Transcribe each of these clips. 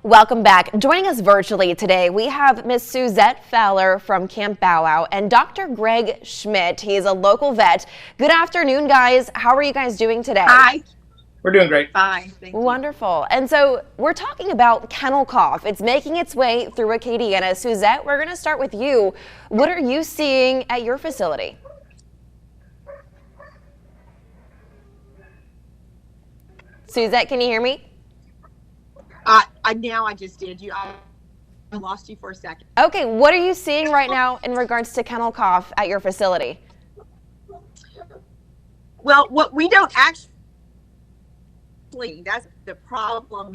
Welcome back. Joining us virtually today, we have Miss Suzette Fowler from Camp Bow Wow and Dr. Greg Schmidt. He is a local vet. Good afternoon, guys. How are you guys doing today? Hi. We're doing great. Fine, thank you. Wonderful. And so we're talking about kennel cough. It's making its way through Acadiana. Suzette, we're going to start with you. What are you seeing at your facility? Suzette, can you hear me? Now I just did. I lost you for a second. Okay, what are you seeing right now in regards to kennel cough at your facility? Well, what we don't actually, that's the problem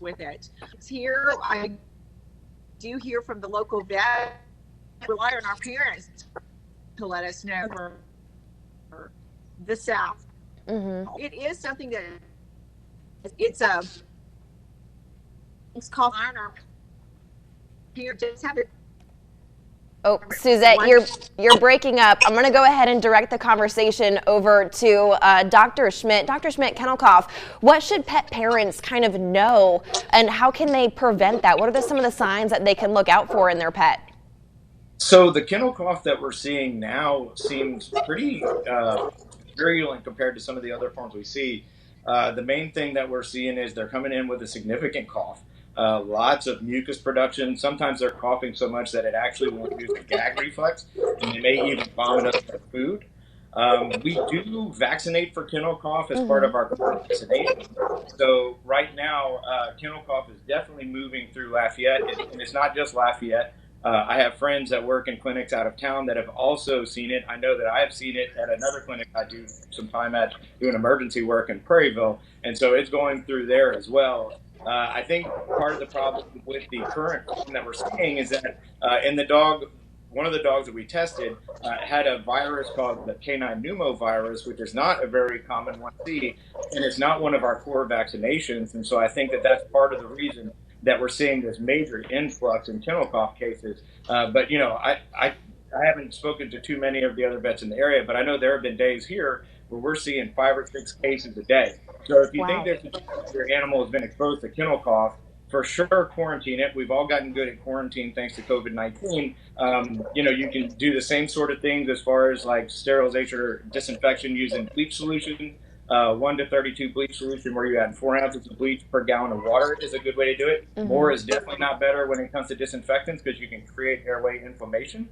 with it. It's here, I do hear from the local vet, rely on our parents to let us know for the South. Mm-hmm. It is something that it's called iron arm. Here, just have it. Oh, Suzette, you're breaking up. I'm going to go ahead and direct the conversation over to Dr. Schmidt. Dr. Schmidt, kennel cough, what should pet parents kind of know, and how can they prevent that? What are some of the signs that they can look out for in their pet? So the kennel cough that we're seeing now seems pretty virulent compared to some of the other forms we see. The main thing that we're seeing is they're coming in with a significant cough. Lots of mucus production. Sometimes they're coughing so much that it actually will induce a gag reflex, and they may even vomit up their food. We do vaccinate for kennel cough as part of our vaccination. So right now, kennel cough is definitely moving through Lafayette, and it's not just Lafayette. I have friends that work in clinics out of town that have also seen it. I know that I have seen it at another clinic I do some time at doing emergency work in Prairieville, and so it's going through there as well. I think part of the problem with the current form that we're seeing is that in the dog, one of the dogs that we tested had a virus called the canine pneumovirus, which is not a very common one to see, and it's not one of our core vaccinations. And so I think that that's part of the reason that we're seeing this major influx in kennel cough cases. But you know, I haven't spoken to too many of the other vets in the area, but I know there have been days here where we're seeing 5 or 6 cases a day. So if you think that your animal has been exposed to kennel cough, for sure quarantine it. We've all gotten good at quarantine thanks to COVID-19. You know, you can do the same sort of things as far as like sterilization or disinfection using bleach solution. 1 to 32 bleach solution where you add 4 ounces of bleach per gallon of water is a good way to do it. More is definitely not better when it comes to disinfectants because you can create airway inflammation.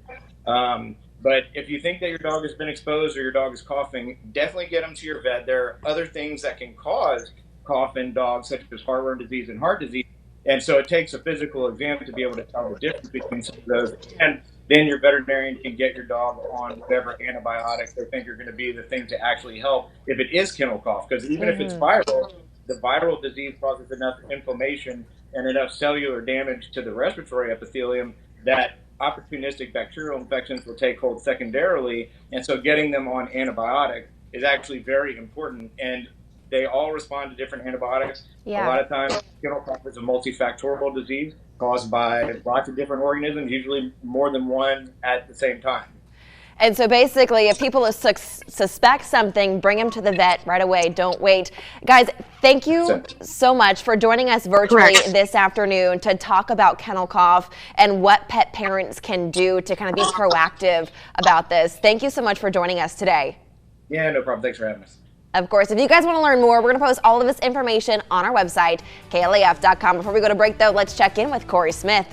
But if you think that your dog has been exposed or your dog is coughing, definitely get them to your vet. There are other things that can cause cough in dogs, such as heartworm disease and heart disease. And so it takes a physical exam to be able to tell the difference between some of those. And then your veterinarian can get your dog on whatever antibiotics they think are going to be the thing to actually help if it is kennel cough. Because even if it's viral, the viral disease causes enough inflammation and enough cellular damage to the respiratory epithelium that opportunistic bacterial infections will take hold secondarily. And so getting them on antibiotics is actually very important. And they all respond to different antibiotics. Yeah. A lot of times, kennel cough is a multifactorial disease caused by lots of different organisms, usually more than one at the same time. And so basically, if people suspect something, bring them to the vet right away. Don't wait. Guys, thank you so much for joining us virtually this afternoon to talk about kennel cough and what pet parents can do to kind of be proactive about this. Thank you so much for joining us today. Yeah, no problem. Thanks for having us. Of course, if you guys want to learn more, we're going to post all of this information on our website, klaf.com. Before we go to break, though, let's check in with Corey Smith.